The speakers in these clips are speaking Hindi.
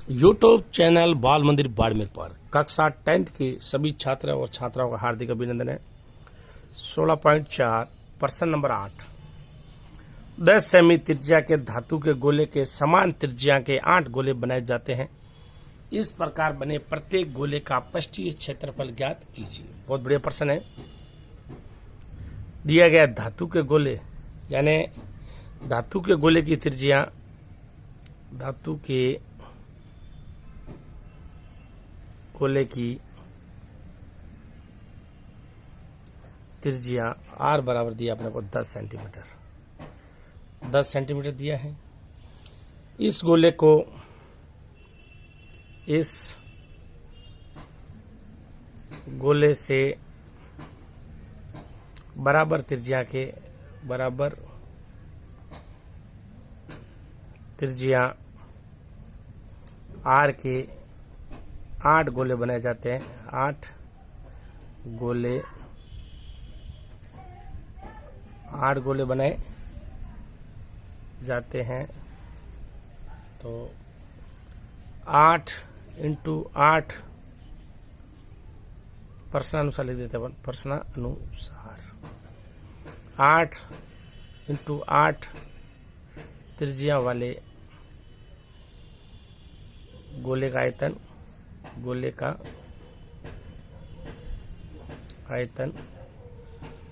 यूट्यूब चैनल बाल मंदिर बाड़मेर पर कक्षा 10th के सभी छात्र और छात्राओं का हार्दिक अभिनंदन है। 16.4 प्रश्न नंबर 8। 10 सेमी त्रिज्या के धातु के गोले के समान त्रिज्या के 8 गोले बनाए जाते हैं। इस प्रकार बने प्रत्येक गोले का पृष्ठीय क्षेत्रफल ज्ञात कीजिए। बहुत बढ़िया प्रश्न है। दिया गया धातु के गोले यानी धातु के गोले की त्रिज्या, धातु के गोले की त्रिज्या आर बराबर दिया अपने को 10 सेंटीमीटर। 10 सेंटीमीटर दिया है। इस गोले को इस गोले से बराबर त्रिज्या के बराबर त्रिज्या आर के 8 गोले बनाए जाते हैं। 8 गोले बनाए जाते हैं। तो 8 इंटू 8 प्रश्नानुसार लिख देते हैं। प्रश्नानुसार 8 इंटू 8 त्रिज्या वाले गोले का आयतन, गोले का आयतन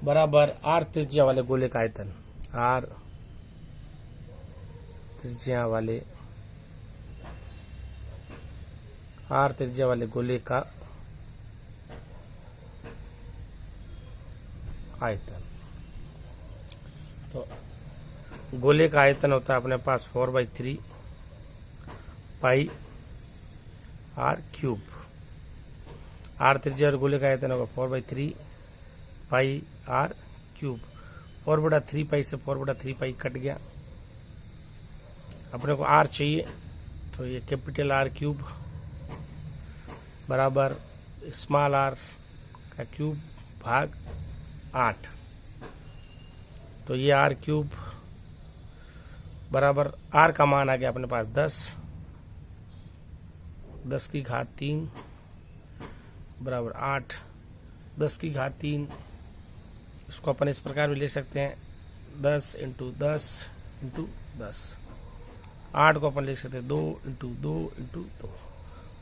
बराबर आर त्रिज्या वाले गोले का आयतन, आर त्रिज्या वाले गोले का आयतन। तो गोले का आयतन होता है अपने पास 4/3 पाई आर क्यूब। आर त्रिज्या और गोले का आयतन होगा 4/3 पाई आर क्यूब। 4/3 पाई से 4/3 पाई कट गया। अपने को आर चाहिए, तो ये कैपिटल आर क्यूब बराबर स्मॉल आर का क्यूब भाग 8। तो ये आर क्यूब बराबर आर का मान आ गया अपने पास 10 की घात 3 बराबर 8। 10 की घात 3 इसको अपन इस प्रकार भी ले सकते हैं, 10 इंटू 10 इंटू 10। 8 को अपन लिख सकते हैं 2 इंटू 2 इंटू 2।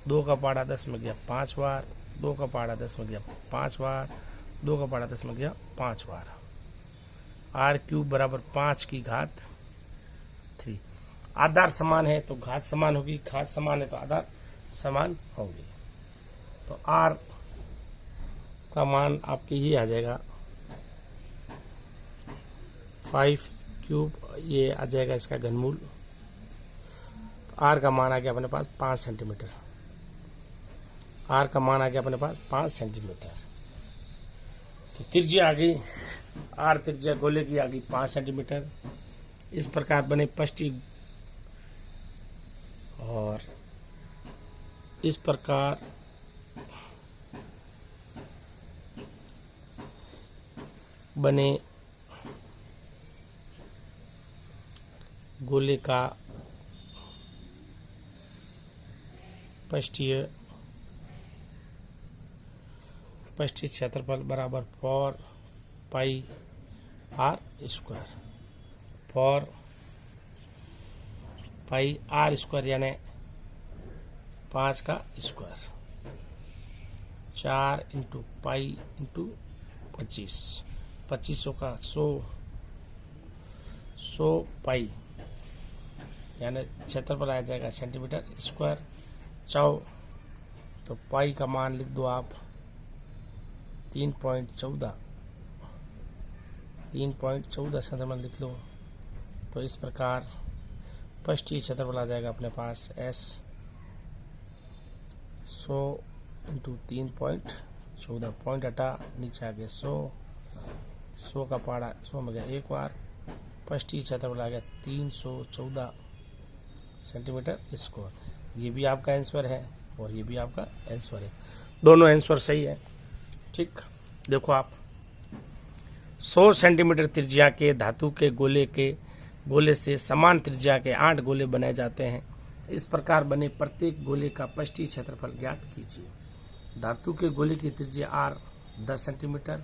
2 का पहाड़ा 10 में गया 5 बार, 2 का पहाड़ा 10 में गया 5 बार, 2 का पहाड़ा 10 में गया 5 बार। आर क्यूब बराबर 5 की घात 3। आधार समान है तो घात समान होगी, घात समान है तो आधार समान होगी। तो आर का मान आपके ये आ जाएगा 5 क्यूब, ये आ जाएगा इसका घनमूल। तो आर का मान आ गया अपने पास 5 सेंटीमीटर। आर का मान आ गया अपने पास 5 सेंटीमीटर। तो त्रिज्या आ गई, आर त्रिज्या गोले की आ गई 5 सेंटीमीटर। इस प्रकार बने पृष्ठीय और इस प्रकार बने गोले का पृष्ठीय क्षेत्रफल बराबर 4 pi r square. 4 pi r square यानी 5 का स्क्वायर। 4 into pi into 25। 2500 का 100 पाई यानी क्षेत्रफल आ जाएगा सेंटीमीटर स्क्वायर। 4 तो पाई का मान लिख दो आप 3.14 सेंटीमीटर लिख लो। तो इस प्रकार पृष्ठीय क्षेत्रफल आ जाएगा अपने पास S 100 इंटू 3.14। पॉइंट हटा, नीचे आ गया 100 का पहाड़ा 100 में गया एक बार। पृष्ठीय क्षेत्रफल आ गया 314 सेंटीमीटर स्क्वायर। ये भी आपका आंसर है और ये भी आपका आंसर है। दोनों आंसर सही है। ठीक, देखो आप 100 सेंटीमीटर त्रिज्या के धातु के गोले से समान त्रिज्या के 8 गोले बनाए जाते हैं। इस प्रकार बने प्रत्येक गोले का पृष्ठीय क्षेत्रफल ज्ञात कीजिए। धातु के गोले की त्रिज्या r 10 सेंटीमीटर,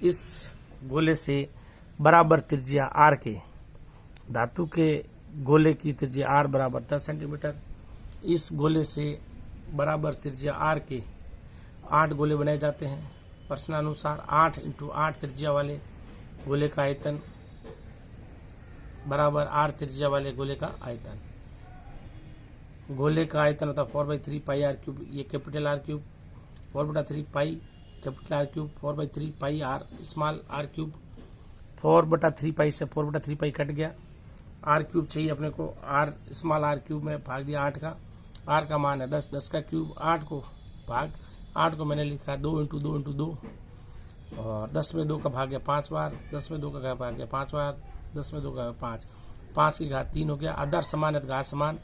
इस गोले से बराबर त्रिज्या r के, धातु के गोले की त्रिज्या r बराबर 10 सेंटीमीटर, इस गोले से बराबर त्रिज्या r के 8 गोले बनाए जाते हैं। प्रश्नानुसार 8 × 8 त्रिज्या वाले गोले का आयतन बराबर r त्रिज्या वाले गोले का आयतन। गोले का आयतन होता है 4/3 पाई r क्यूब, ये capital R cube, 4/3 pi capital R cube, 4/3 पाई r स्मॉल r क्यूब। 4/3 पाई से 4/3 पाई कट गया, r क्यूब चाहिए अपने को, r स्मॉल r क्यूब में भाग दिया 8 का, r का मान है 10, 10 का क्यूब 8 को भाग 8 को मैंने लिखा 2 × 2 × 2, और 10 में 2 का भाग गया 5 बार, 10 में 2 का भाग गया 5 बार, 10 में 2 का 5, 5 की घात 3 हो गया। आधार समान है तो घात समान,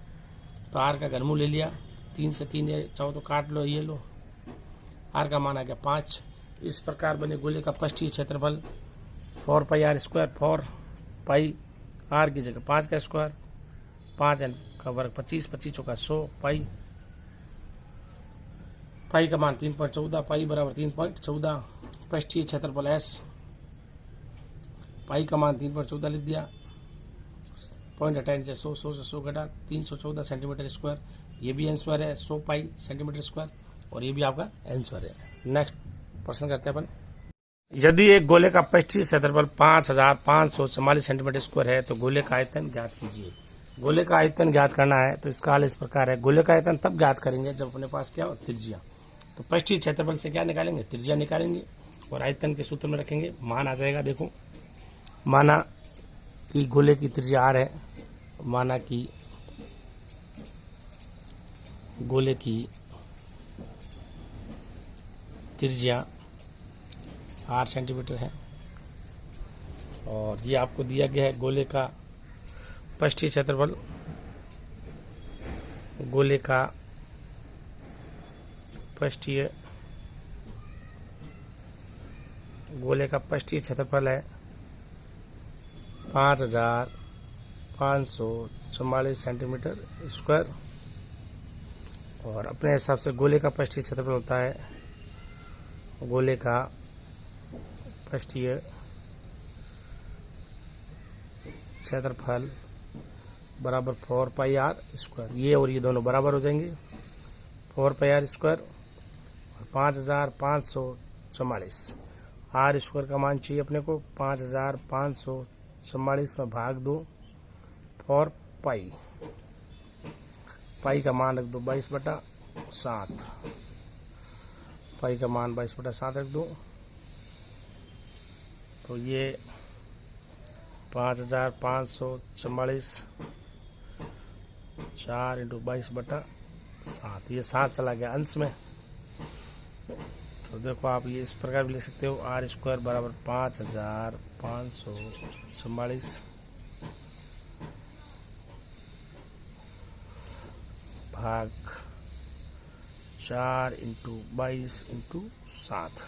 तो r का घनमूल ले लिया, 3 से 3 चाहो तो काट लो, ये लो, r का मान आ गया 5। इस प्रकार बने गोले का पृष्ठीय क्षेत्रफल 4 पाई r स्क्वायर, 4 पाई r की जगह 5 का स्क्वायर, 5 का वर्ग 25, 25 चौका 100, पाई का मान 3.14, पाई बराबर 3.14। पृष्ठीय क्षेत्रफल s, पाई का मान 3.14 लिख दिया, पॉइंट हटाने से 100, 100 से 100 घटा 314 सेंटीमीटर स्क्वायर, ये भी आंसर है 100 पाई सेंटीमीटर स्क्वायर, और ये भी आपका आंसर है। नेक्स्ट प्रश्न करते हैं अपन। यदि एक गोले का पृष्ठीय क्षेत्रफल 5544 सेंटीमीटर स्क्वायर है तो गोले का आयतन ज्ञात कीजिए। गोले का आयतन ज्ञात करना है तो इसका हल इस प्रकार है। गोले का आयतन तब ज्ञात करेंगे जब अपने पास क्या हो, त्रिज्या। तो पृष्ठीय क्षेत्रफल से क्या निकालेंगे, त्रिज्या निकालेंगे, और आयतन के सूत्र में रखेंगे, मान आ जाएगा। देखो, माना कि गोले की त्रिज्या r है, माना कि गोले की त्रिज्या 8 सेंटीमीटर है, और ये आपको दिया गया है गोले का पृष्ठीय क्षेत्रफल। गोले का पृष्ठीय क्षेत्रफल है 5544 सेंटीमीटर स्क्वायर, और अपने हिसाब से गोले का पृष्ठीय क्षेत्रफल होता है, गोले का पृष्ठीय क्षेत्रफल बराबर 4 पाई r स्क्वायर। ये और ये दोनों बराबर हो जाएंगे, 4 पाई r स्क्वायर और 5544। r स्क्वायर का मान चाहिए अपने को, 5544 में भाग दो 4 पाई, पाई का मान रख दो 22/7, पाई का मान 22/7 रख दो, तो ये 5544 4 × 22/7, ये 7 चला गया अंश में। तो देखो, आप ये इस प्रकार भी लिख सकते हो, r स्क्वायर बराबर 5544 भाग 4 × 22 × 7।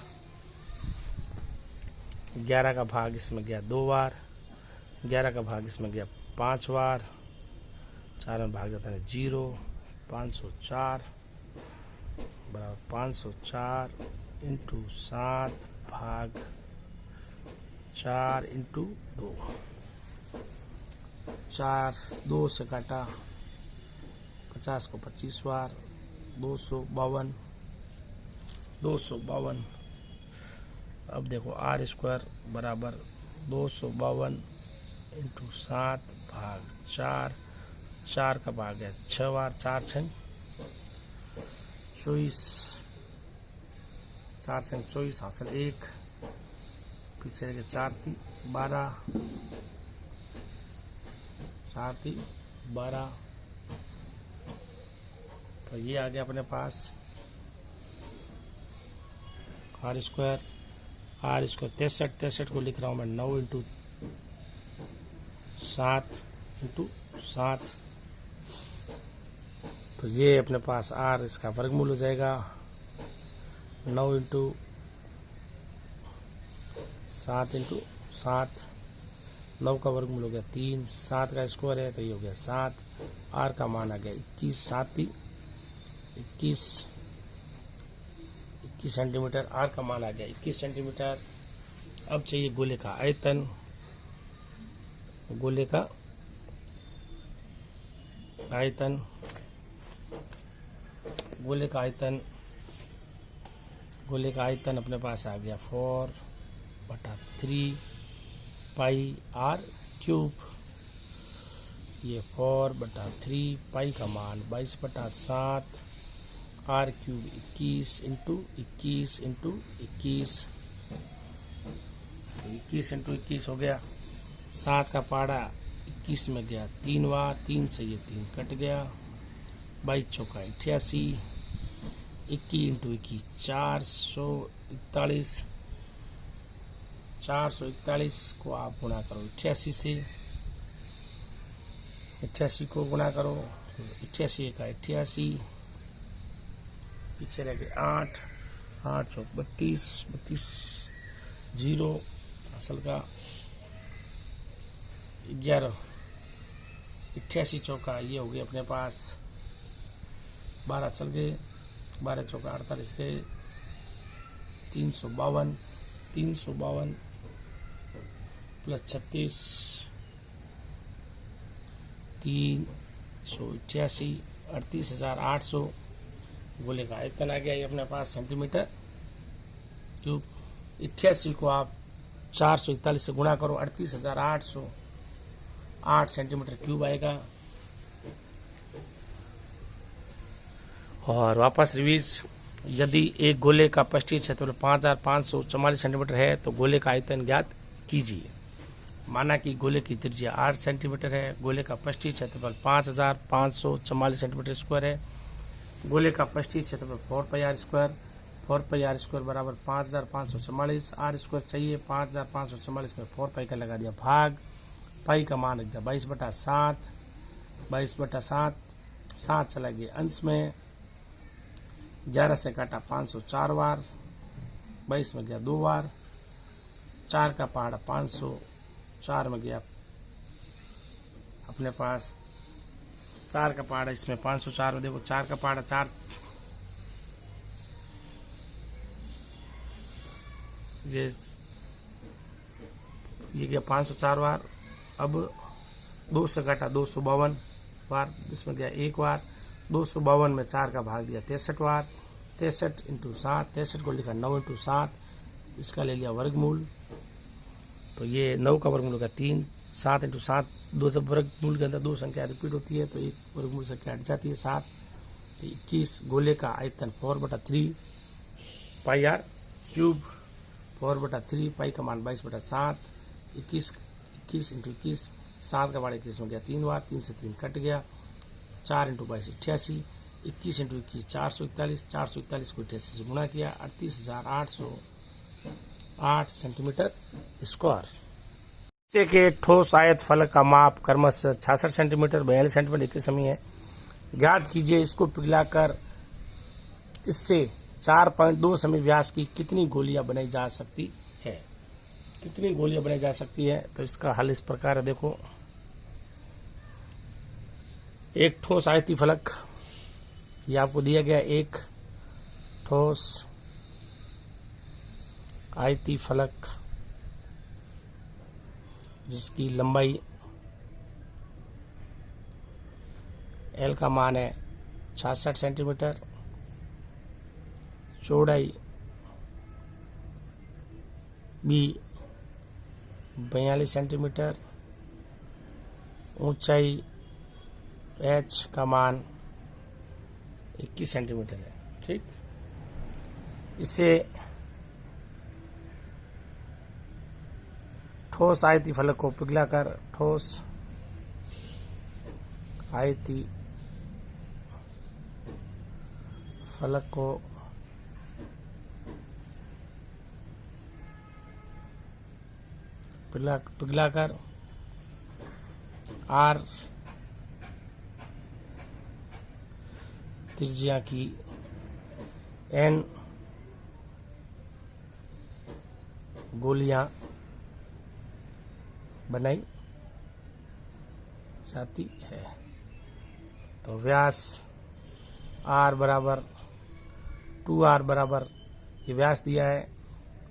11 का भाग इसमें गया 2 बार, 11 का भाग इसमें गया 5 बार, 4 में भाग जाता है 0, 504 बराबर 504 × 7 भाग 4 × 2, 4 2 से काटा, 50 को 25 बार, 252। अब देखो, r स्क्वायर बराबर 252 × 7 भाग 4, 4 का भाग है 6 बार, 4 6 24, 4 से 24 हासिल 1, पीछे रह गए 4 3 12, 4 3 12। तो ये आ गया अपने पास r स्क्वायर 63 को लिख रहा हूँ मैं 9 × 7 × 7। तो ये अपने पास r इसका वर्गमूल हो जाएगा, 9 × 7 × 7, 9 का वर्गमूल हो गया 3, 7 का स्क्वायर है तो ये हो गया 7, आर का मान आ गया 21 साती 21 सेंटीमीटर। आर का मान आ गया 21 सेंटीमीटर। अब चाहिए गोले का आयतन। गोले का आयतन, गोले का आयतन, गोले का आयतन अपने पास आ गया 4/3 पाई आर क्यूब। ये 4/3 पाई का मान 22/7 R cube 21 into 21 into 21 into 21 हो गया। 7 का पाड़ा 21 में गया 3 बार, 3 से ये 3 कट गया। 22 चौका 88, 21 इंटू 21 441। 441 को आप गुणा करो 88 से, 88 को गुणा करो तो 88 का 88, पीछे रह गए 8, 8 चौक 32, 32 जीरो असल का 11, 88 चौका ये हो गए अपने पास 12 चल गए, 12 चौका 48 गए, 352 प्लस 36 388 38,800। गोले का आयतन आ गया ये अपने पास सेंटीमीटर क्यूब। 88 को आप 441 से गुणा करो 38,808 सेंटीमीटर क्यूब आएगा। और वापस रिवीज, यदि एक गोले का पृष्ठीय क्षेत्रफल 5544 सेंटीमीटर है तो गोले का आयतन ज्ञात कीजिए। माना कि गोले की त्रिज्या 8 सेंटीमीटर है, गोले का पृष्ठीय क्षेत्रफल 5544 सेंटीमीटर स्क्वायर है, गोले का पृष्ठीय क्षेत्रफल 4πr स्क्वायर, 4πr स्क्वायर बराबर 5544, आर स्क्वायर चाहिए 5544 में 4 का लगा दिया भाग, पाई का मान रख दिया 22/7, 22/7, 7 चला गया अंश में, 11 से काटा 504 बार, 22 में गया 2 बार, 4 का पहाड़ा 504 में गया अपने पास 4 का पहाड़ा, इसमें 504 में देखो 4 का पहाड़ा 4 ये गया 504 बार। अब 2 से घटा 252 बार, इसमें गया 1 बार, 252 में 4 का भाग दिया 63 बार, 63 इंटू 7, 63 को लिखा 9 इंटू 7, इसका ले लिया वर्गमूल, तो ये 9 का वर्गमूल होगा 3, 7 इंटू 7, 2 से वर्गमूल के अंदर 2 संख्या रिपीट होती है तो एक वर्गमूल संख्या हट जाती है 7, तो 21। गोले का आयतन 4/3 पाई आर क्यूब, 4/3 पाई का मान 22/7, 21 इंटू 21, 7 का बार 21 में गया 3 बार, 3 से 3 कट गया, 4 इंटू 22 88, 21 इंटू 21 441, 441 को 88 से गुणा किया 38,808 सेंटीमीटर स्क्वायर। नीचे के ठोस आयत फलक का माप क्रमशः 66 सेंटीमीटर 42 सेंटीमीटर इतने समय है। ज्ञात कीजिए इसको पिघलाकर इससे 4.2 सेमी व्यास की कितनी गोलियां बनाई जा सकती है। कितनी गोलियां बनाई जा सकती है तो इसका हल इस प्रकार है, देखो एक ठोस आयती फलक ये आपको दिया गया, एक ठोस आयती फलक जिसकी लंबाई एल का मान है 66 सेंटीमीटर, चौड़ाई बी 42 सेंटीमीटर, ऊंचाई एच का मान 21 सेंटीमीटर है। ठीक, इसे ठोस आयती फलक को पिघलाकर ठोस आयती फलक को पिघलाकर आर त्रिज्या की एन गोलियां बनाई जाती है। तो व्यास R बराबर 2R बराबर, ये व्यास दिया है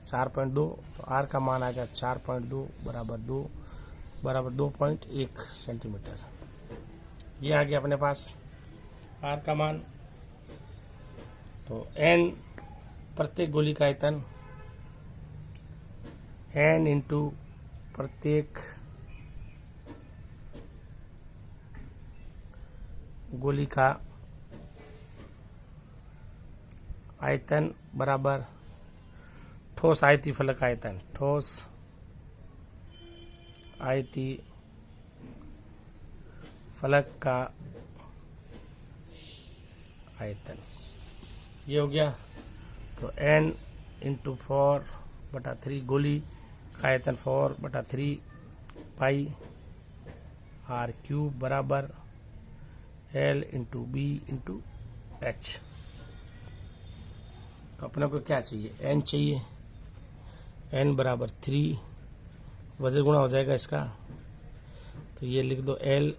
4.2, तो R का मान आ गया 4.2 बराबर 2.1 सेंटीमीटर। ये आ गया अपने पास R का मान। तो N प्रत्येक गोली का आयतन, N इंटू प्रत्येक गोली का आयतन बराबर ठोस आयती फलक आयतन, ठोस आयती फलक का आयतन। ये हो गया। तो N इंटू 4/3 गोली का आयतन 4/3 पाई R क्यूब बराबर L into B into H। तो अपने को क्या चाहिए? N चाहिए। N बराबर 3, वजन गुणा हो जाएगा इसका, तो ये लिख दो L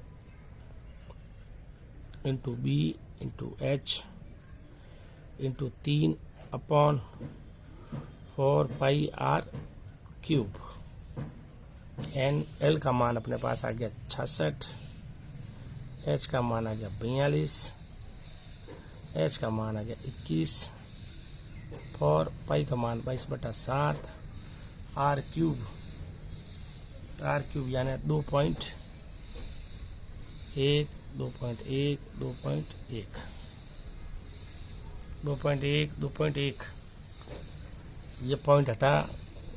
into B into H into 3/4 पाई R क्यूब। L का मान अपने पास आ गया 66, H का मान आ गया 42, H का मान आ गया 21, 4 पाई का मान 22/7 R क्यूब यानी 2.1 ये पॉइंट हटा,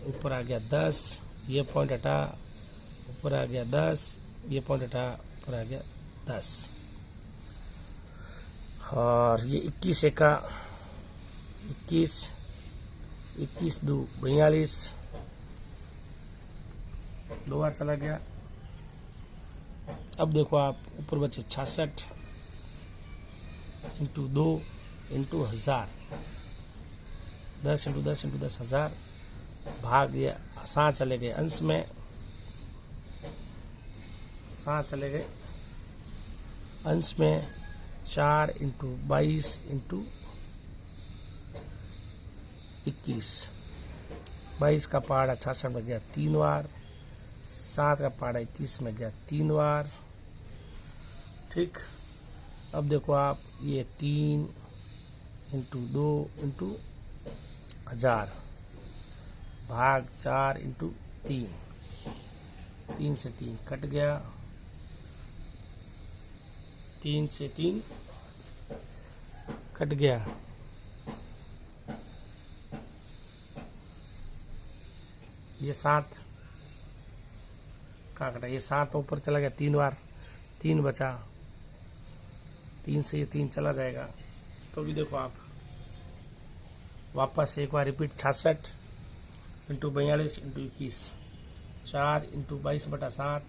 ऊपर आ गया 10, ये पॉइंट हटा, ऊपर आ गया 10, ये पॉइंट हटा, ऊपर आ गया 10, और ये 21 एका 21 दो 42, 2 बार चला गया। अब देखो आप, ऊपर बचे 66 इंटू 2 इंटू 1000, 10 इंटू 10 इंटू 10,000 भाग, ये 7 चले गए अंश में, 7 चले गए अंश में, 4 इंटू 22 इंटू 21, 22 का पहाड़ा 66 में गया 3 बार, 7 का पहाड़ा 21 में गया 3 बार। ठीक, अब देखो आप, ये 3 इंटू 2 इंटू 1000 भाग 4 इंटू 3, 3 से 3 कट गया, 3 से 3 कट गया, ये 7 कहाँ कटा, ये 7 ऊपर चला गया 3 बार, 3 बचा, 3 से ये 3 चला जाएगा। तो भी देखो आप, वापस एक बार रिपीट, 66 इंटू 42 इंटू 21, 4 इंटू 22/7,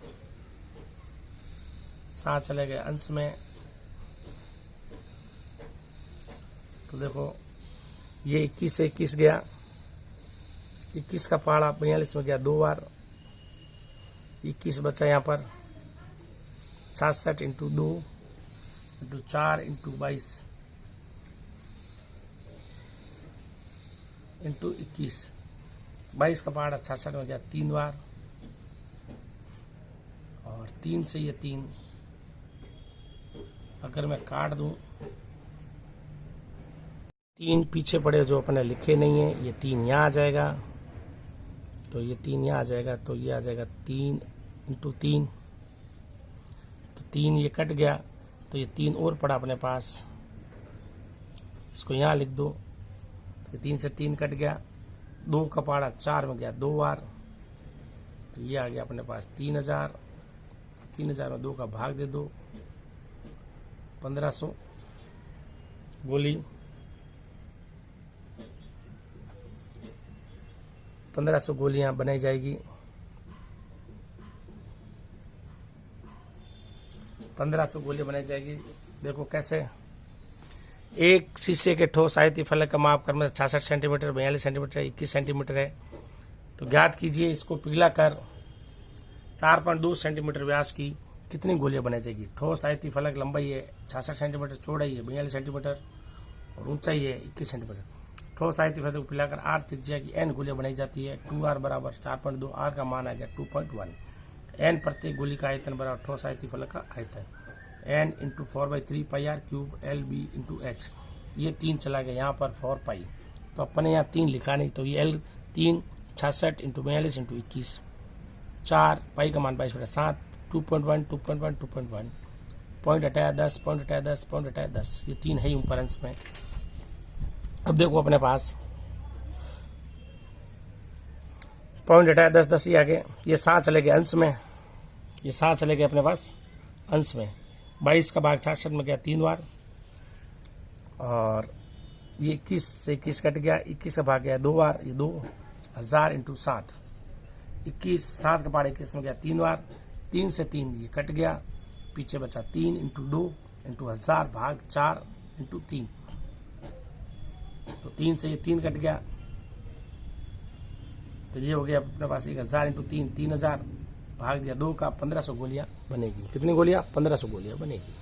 7 चले गए अंश में। तो देखो, ये 21 से 21 गया, 21 का पहाड़ा 42 में गया 2 बार, 21 बचा यहाँ पर, 66 इंटू 2 इंटू 4 इंटू 22 इंटू 21, 22 का पहाड़ा 66 में गया 3 बार, और 3 से ये 3 अगर मैं काट दूं, 3 पीछे पड़े जो अपने लिखे नहीं है, ये 3 यहाँ आ जाएगा, तो ये 3 यहाँ आ जाएगा, तो ये आ जाएगा 3 इंटू 3, तो 3 ये कट गया, तो ये 3 और पड़ा अपने पास, इसको यहाँ लिख दो, तो 3 से 3 कट गया, 2 का पहाड़ा 4 में गया 2 बार, तो ये आ गया अपने पास 3000, 3000 में 2 का भाग दे दो, 1500 गोली, 1500 गोलियां बनाई जाएगी, 1500 गोलियां बनाई जाएगी। देखो कैसे, एक शीशे के ठोस आयती फलक का माप क्रमशः 66 सेंटीमीटर, 42 सेंटीमीटर, 21 सेंटीमीटर है। तो ज्ञात कीजिए इसको पिघला कर 4.2 सेंटीमीटर व्यास की कितनी गोलियां बनाई जाएगी। ठोस आयती फलक लंबाई है 66 सेंटीमीटर, चौड़ाई है 42 सेंटीमीटर और ऊंचाई है 21 सेंटीमीटर। ठोस आयती फलक को पिलाकर r त्रिज्या की n गोलियां बनाई जाती है। 2r बराबर 4.2, r का मान आ गया 2.1। n प्रत्येक गोली का आयतन बराबर ठोस आयती फलक का आयतन। n इंटू 4/3 पाई r cube LB into h। ये 3 चला गया यहाँ पर 4 पाई, तो अपने यहाँ 3 लिखा नहीं, तो ये L 3 66 इंटू 42 इंटू 21, 4 पाई का मान 22/7, 2.1 2.1 2.1, पॉइंट हटाया 10, पॉइंट हटाया 10, पॉइंट हटाया 10, ये 3 है ऊपर अंश में। अब देखो अपने पास पॉइंट हटाया 10 10 ही आगे, ये 7 चले गए अंश में, ये 7 चले गए अपने पास अंश में। 22 का भाग 66 में गया 3 बार, और ये 21 से 21 कट गया, 21 का भाग गया 2 बार, ये 2000 इंटू 7, 21 7 का पार 21 में गया 3 बार, 3 से 3 ये कट गया, पीछे बचा 3 इंटू 2 इंटू 1000 भाग 4 इंटू 3, तो 3 से ये 3 कट गया, तो ये हो गया अपने पास 1000 इंटू 3, 3000 भाग दिया 2 का 1500 गोलियां बनेगी। कितनी गोलियां? 1500 गोलियां बनेगी।